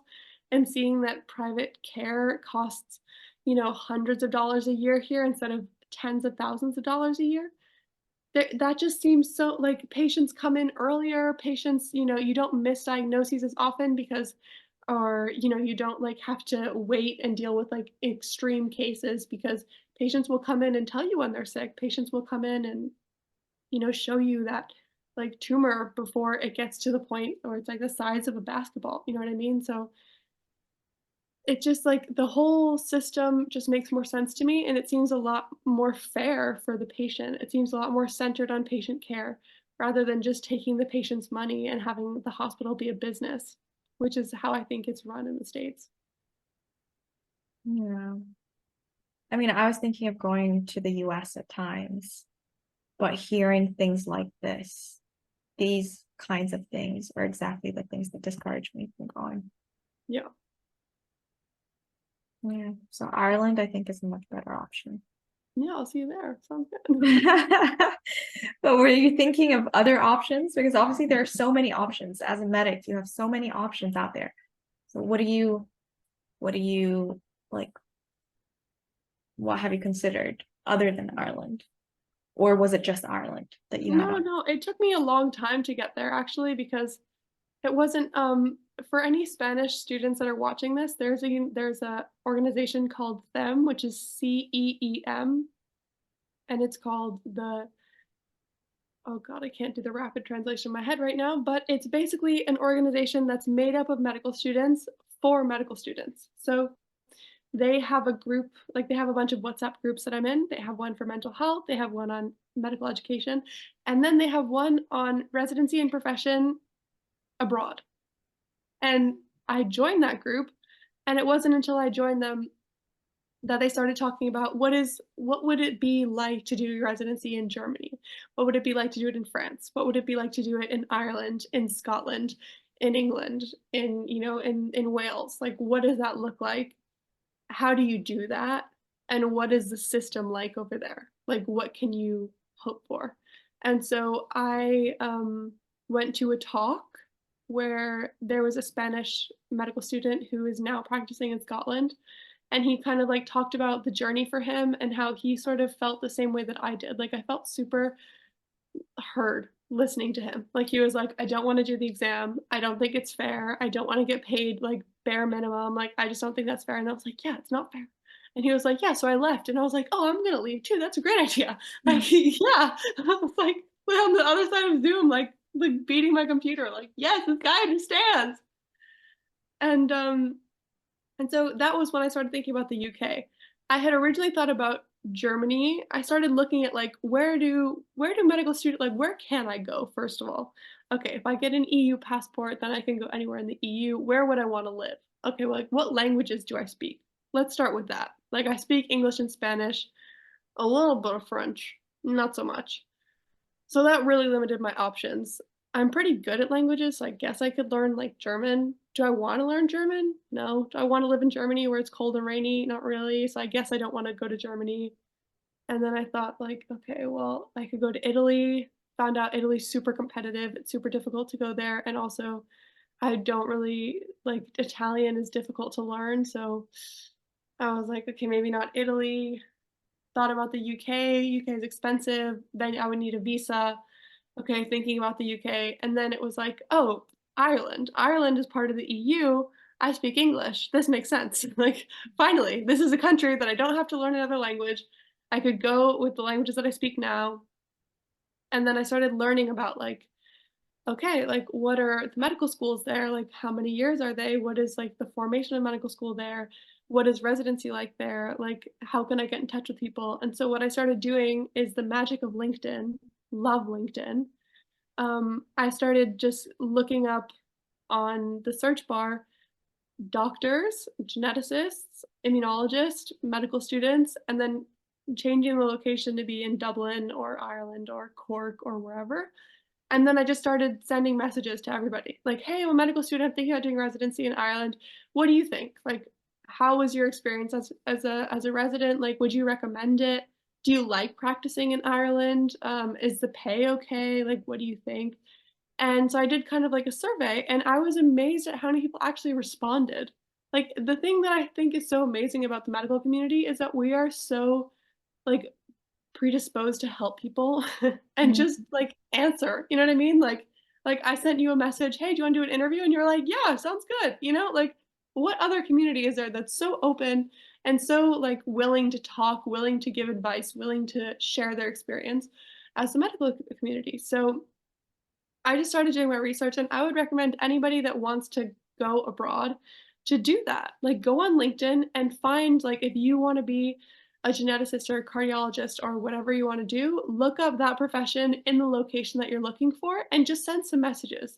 and seeing that private care costs, hundreds of dollars a year here instead of tens of thousands of dollars a year, that just seems so like, patients come in earlier, patients, you don't miss diagnoses as often because or, you don't, like, have to wait and deal with, like, extreme cases because patients will come in and tell you when they're sick. Patients will come in and show you that like tumor before it gets to the point where it's like the size of a basketball. You know what I mean? So it just like the whole system just makes more sense to me, and it seems a lot more fair for the patient. It seems a lot more centered on patient care rather than just taking the patient's money and having the hospital be a business, which is how I think it's run in the States. Yeah. I mean, I was thinking of going to the US at times, but hearing things like this, these kinds of things are exactly the things that discourage me from going. Yeah. Yeah. So Ireland, I think, is a much better option. Yeah, I'll see you there. Sounds good. But were you thinking of other options? Because obviously there are so many options. As a medic, you have so many options out there. So what do you like, what have you considered other than Ireland? Or was it just Ireland that you had No, on? no, it took me a long time to get there actually because it wasn't for any Spanish students that are watching this, there's a organization called THEM, which is CEEM, and it's called the oh god, I can't do the rapid translation in my head right now, but it's basically an organization that's made up of medical students for medical students. So they have a group, like they have a bunch of WhatsApp groups that I'm in. They have one for mental health, they have one on medical education, and then they have one on residency and profession abroad. And I joined that group, and it wasn't until I joined them that they started talking about what would it be like to do your residency in Germany? What would it be like to do it in France? What would it be like to do it in Ireland, in Scotland, in England, in Wales? Like, what does that look like? How do you do that? And what is the system like over there? Like, what can you hope for? And so I went to a talk where there was a Spanish medical student who is now practicing in Scotland. And he kind of like talked about the journey for him and how he sort of felt the same way that I did. Like, I felt super heard listening to him. Like he was like, I don't want to do the exam. I don't think it's fair. I don't want to get paid like bare minimum. Like, I just don't think that's fair. And I was like, yeah, it's not fair. And he was like, yeah. So I left and I was like, oh, I'm going to leave too. That's a great idea. Like, yeah. I was like, on the other side of Zoom, like beating my computer, like, yes, this guy understands. And and so that was when I started thinking about the UK. I had originally thought about Germany. I started looking at like where do medical student like where can I go first of all? Okay, if I get an EU passport, then I can go anywhere in the EU. Where would I want to live? Okay, well, like what languages do I speak? Let's start with that. Like I speak English and Spanish, a little bit of French, not so much. So that really limited my options. I'm pretty good at languages, so I guess I could learn like German. Do I want to learn German? No. Do I want to live in Germany where it's cold and rainy? Not really. So I guess I don't want to go to Germany. And then I thought like, okay, well, I could go to Italy. Found out Italy's super competitive. It's super difficult to go there, and also I don't really like Italian is difficult to learn, so I was like, okay, maybe not Italy. Thought about the UK. UK is expensive. Then I would need a visa. Okay, thinking about the UK, and then it was like, "Oh, Ireland. Ireland is part of the EU. I speak English. This makes sense." Like, finally, this is a country that I don't have to learn another language. I could go with the languages that I speak now, and then I started learning about, like, okay, like, what are the medical schools there? Like, how many years are they? What is, like, the formation of medical school there? What is residency like there? Like, how can I get in touch with people? And so what I started doing is the magic of LinkedIn. Love LinkedIn. I started just looking up on the search bar doctors, geneticists, immunologists, medical students, and then changing the location to be in Dublin or Ireland or Cork or wherever. And then I just started sending messages to everybody like, hey, I'm a medical student. I'm thinking about doing residency in Ireland. What do you think? Like, how was your experience as a resident? Like, would you recommend it? Do you like practicing in Ireland? Is the pay okay? Like, what do you think? And so I did kind of like a survey, and I was amazed at how many people actually responded. Like, the thing that I think is so amazing about the medical community is that we are so, like, predisposed to help people and just, like, answer, you know what I mean? Like, I sent you a message, "Hey, do you wanna do an interview?" And you're like, "Yeah, sounds good," you know? Like, what other community is there that's so open and so, like, willing to talk, willing to give advice, willing to share their experience? as the medical community. So I just started doing my research, and I would recommend anybody that wants to go abroad to do that. Like, go on LinkedIn and find, like, if you want to be a geneticist or a cardiologist or whatever you want to do, look up that profession in the location that you're looking for and just send some messages.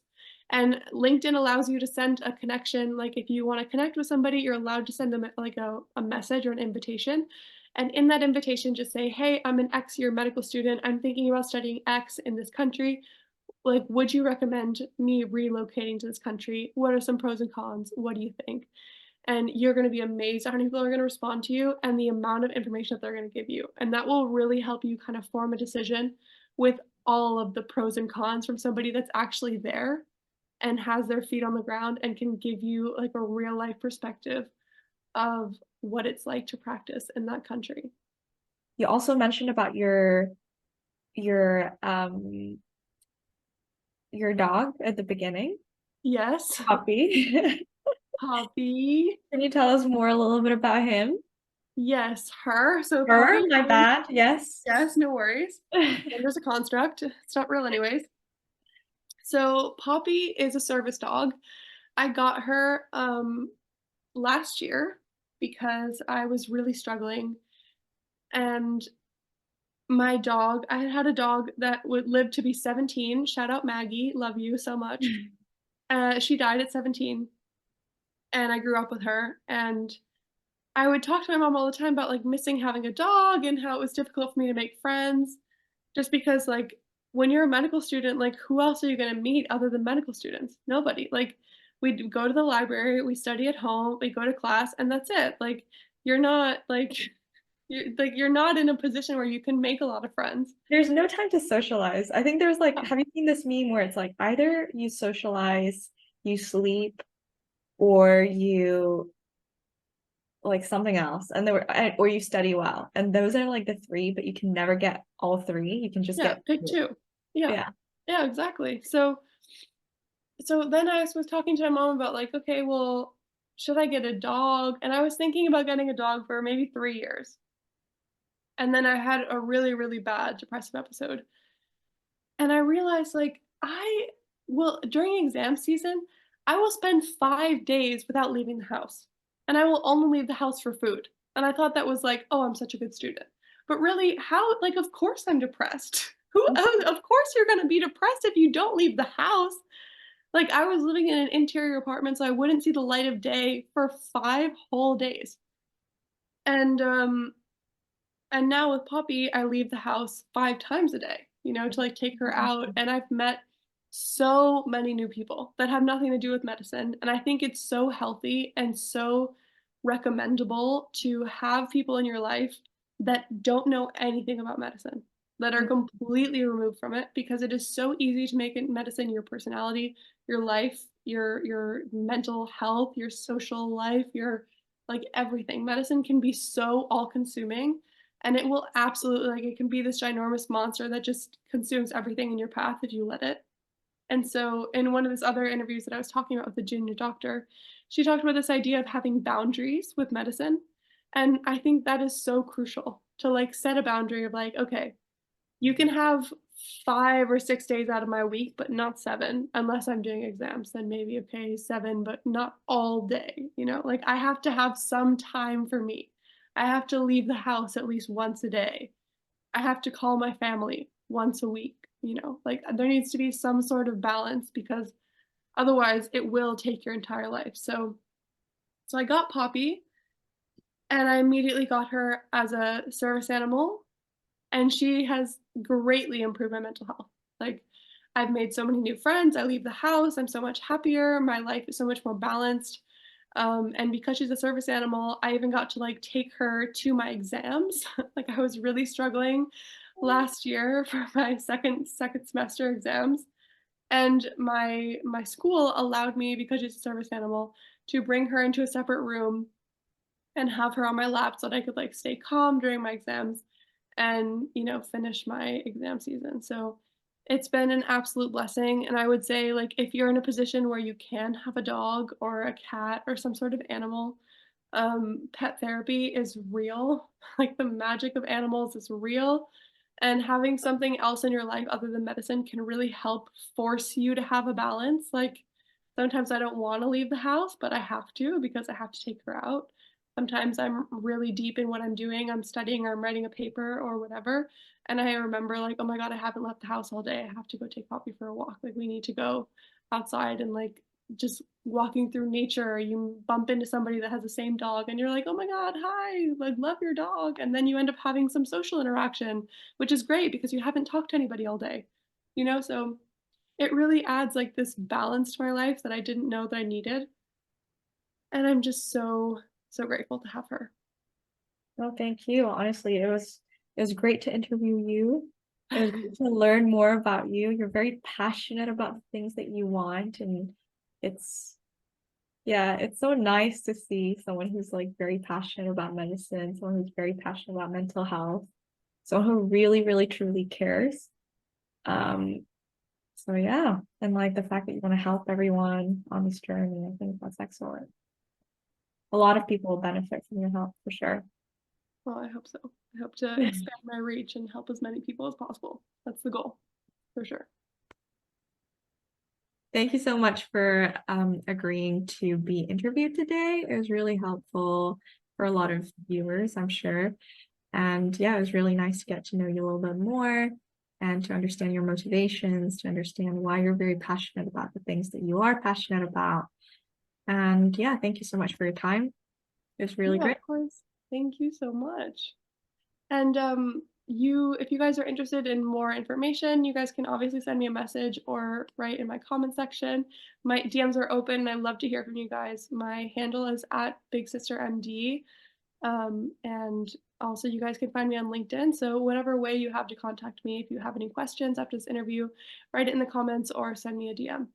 And LinkedIn allows you to send a connection. Like, if you want to connect with somebody, you're allowed to send them like a message or an invitation. And in that invitation, just say, hey, I'm an X year medical student. I'm thinking about studying X in this country. Like, would you recommend me relocating to this country? What are some pros and cons? What do you think? And you're gonna be amazed at how many people are gonna respond to you and the amount of information that they're gonna give you. And that will really help you kind of form a decision with all of the pros and cons from somebody that's actually there and has their feet on the ground and can give you like a real life perspective of what it's like to practice in that country. You also mentioned about your your dog at the beginning, Yes, puppy. Poppy. Can you tell us more a little bit about him? Yes, her. So Her, Poppy my is bad. Yes. yes, no worries. Gender's a construct. It's not real anyways. So Poppy is a service dog. I got her last year because I was really struggling, and my dog, I had had a dog that would live to be 17. Shout out Maggie, love you so much. She died at 17, and I grew up with her. And I would talk to my mom all the time about like missing having a dog and how it was difficult for me to make friends. Just because, like, when you're a medical student, like, who else are you gonna meet other than medical students? Nobody. Like, we go to the library, we study at home, we go to class, and that's it. Like, you're not like you're not in a position where you can make a lot of friends. There's no time to socialize. I think there's like, Yeah. have you seen this meme where it's like either you socialize, you sleep, or you like something else, and or you study well, and those are like the three, but you can never get all three. You can just Yeah, get pick two. 2. Yeah. Yeah. Yeah, exactly. So then I was talking to my mom about like, "Okay, well, should I get a dog?" And I was thinking about getting a dog for maybe 3 years. And then I had a really, really bad depressive episode. And I realized, like, I will during exam season, I will spend 5 days without leaving the house, and I will only leave the house for food. And I thought that was like, "Oh, I'm such a good student." But really, how like, of course I'm depressed. Who of course you're gonna be depressed if you don't leave the house. Like, I was living in an interior apartment, so I wouldn't see the light of day for 5 whole days. And, um and now with Poppy, I leave the house 5 times a day, to, like, take her out, and I've met so many new people that have nothing to do with medicine, and I think it's so healthy and so recommendable to have people in your life that don't know anything about medicine, that are completely removed from it, because it is so easy to make it medicine your personality, your life, your mental health, your social life, your like, everything. Medicine can be so all-consuming, and it will absolutely like, it can be this ginormous monster that just consumes everything in your path if you let it. And so in one of these other interviews that I was talking about with the junior doctor, she talked about this idea of having boundaries with medicine. And I think that is so crucial to like set a boundary of like, okay, you can have 5 or 6 days out of my week, but not 7 unless I'm doing exams, then maybe, okay, 7, but not all day? Like, I have to have some time for me. I have to leave the house at least once a day. I have to call my family once a week? Like, there needs to be some sort of balance because otherwise it will take your entire life. So I got Poppy, and I immediately got her as a service animal, and she has greatly improved my mental health. Like, I've made so many new friends, I leave the house, I'm so much happier, my life is so much more balanced, and because she's a service animal, I even got to, like, take her to my exams. Like, I was really struggling last year for my second semester exams, and my school allowed me, because she's a service animal, to bring her into a separate room and have her on my lap so that I could, like, stay calm during my exams and, finish my exam season. So it's been an absolute blessing. And I would say, like, if you're in a position where you can have a dog or a cat or some sort of animal, pet therapy is real. Like, the magic of animals is real. And having something else in your life other than medicine can really help force you to have a balance. Like, sometimes I don't wanna leave the house, but I have to because I have to take her out. Sometimes I'm really deep in what I'm doing, I'm studying or I'm writing a paper or whatever, and I remember like, "Oh my god, I haven't left the house all day. I have to go take Poppy for a walk. Like, we need to go outside," and, like, just walking through nature, you bump into somebody that has the same dog, and you're like, "Oh my god, hi, I love your dog," and then you end up having some social interaction, which is great because you haven't talked to anybody all day, you know? So it really adds like this balance to my life that I didn't know that I needed. And I'm just so, so grateful to have her. Well, thank you. Honestly, it was great to interview you. It was great to learn more about you. You're very passionate about the things that you want, and it's yeah, it's so nice to see someone who's like very passionate about medicine, someone who's very passionate about mental health, someone who really, really truly cares. Um, so yeah, and like the fact that you want to help everyone on this journey, I think that's excellent. A lot of people will benefit from your help for sure. Well, I hope so. I hope to expand my reach and help as many people as possible. That's the goal, for sure. Thank you so much for agreeing to be interviewed today. It was really helpful for a lot of viewers, I'm sure. And yeah, it was really nice to get to know you a little bit more and to understand your motivations, to understand why you're very passionate about the things that you are passionate about. And yeah, thank you so much for your time. It was really Yeah, great. of course. Thank you so much. And if you guys are interested in more information, you guys can obviously send me a message or write in my comment section. My DMs are open and I love to hear from you guys. My handle is at Big Sister MD. And also you guys can find me on LinkedIn. So whatever way you have to contact me, if you have any questions after this interview, write it in the comments or send me a DM.